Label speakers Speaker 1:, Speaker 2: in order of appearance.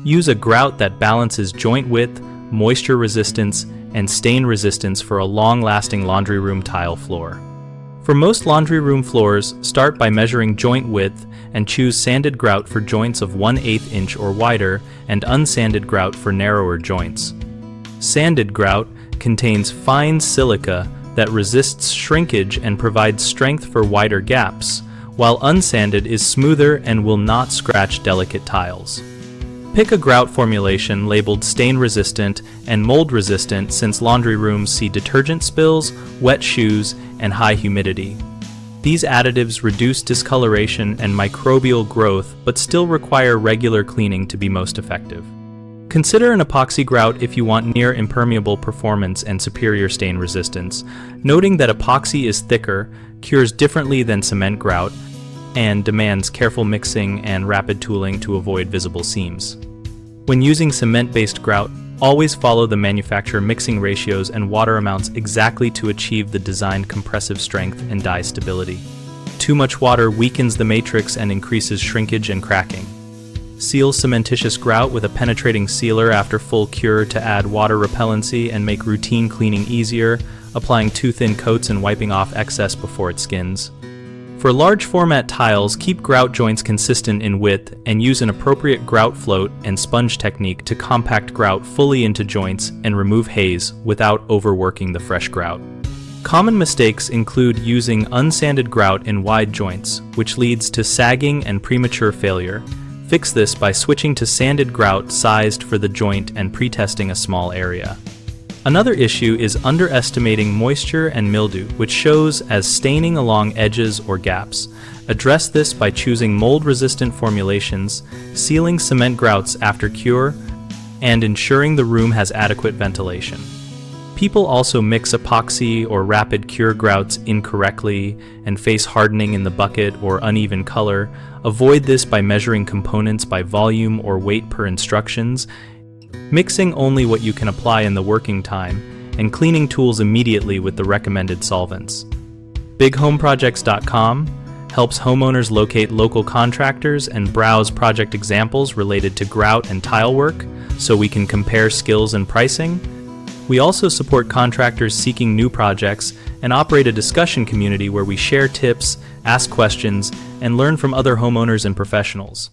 Speaker 1: Use a grout that balances joint width, moisture resistance, and stain resistance for a long-lasting laundry room tile floor. For most laundry room floors, start by measuring joint width and choose sanded grout for joints of 1/8 inch or wider and unsanded grout for narrower joints. Sanded grout contains fine silica that resists shrinkage and provides strength for wider gaps, while unsanded is smoother and will not scratch delicate tiles. Pick a grout formulation labeled stain-resistant and mold-resistant, since laundry rooms see detergent spills, wet shoes, and high humidity. These additives reduce discoloration and microbial growth but still require regular cleaning to be most effective. Consider an epoxy grout if you want near impermeable performance and superior stain resistance, noting that epoxy is thicker, cures differently than cement grout, and demands careful mixing and rapid tooling to avoid visible seams. When using cement-based grout, always follow the manufacturer mixing ratios and water amounts exactly to achieve the designed compressive strength and dye stability. Too much water weakens the matrix and increases shrinkage and cracking. Seal cementitious grout with a penetrating sealer after full cure to add water repellency and make routine cleaning easier, applying 2 thin coats and wiping off excess before it skins. For large format tiles, keep grout joints consistent in width and use an appropriate grout float and sponge technique to compact grout fully into joints and remove haze without overworking the fresh grout. Common mistakes include using unsanded grout in wide joints, which leads to sagging and premature failure. Fix this by switching to sanded grout sized for the joint and pre-testing a small area. Another issue is underestimating moisture and mildew, which shows as staining along edges or gaps. Address this by choosing mold-resistant formulations, sealing cement grouts after cure, and ensuring the room has adequate ventilation. People also mix epoxy or rapid cure grouts incorrectly and face hardening in the bucket or uneven color. Avoid this by measuring components by volume or weight per instructions, mixing only what you can apply in the working time, and cleaning tools immediately with the recommended solvents. BigHomeProjects.com helps homeowners locate local contractors and browse project examples related to grout and tile work so we can compare skills and pricing. We also support contractors seeking new projects and operate a discussion community where we share tips, ask questions, and learn from other homeowners and professionals.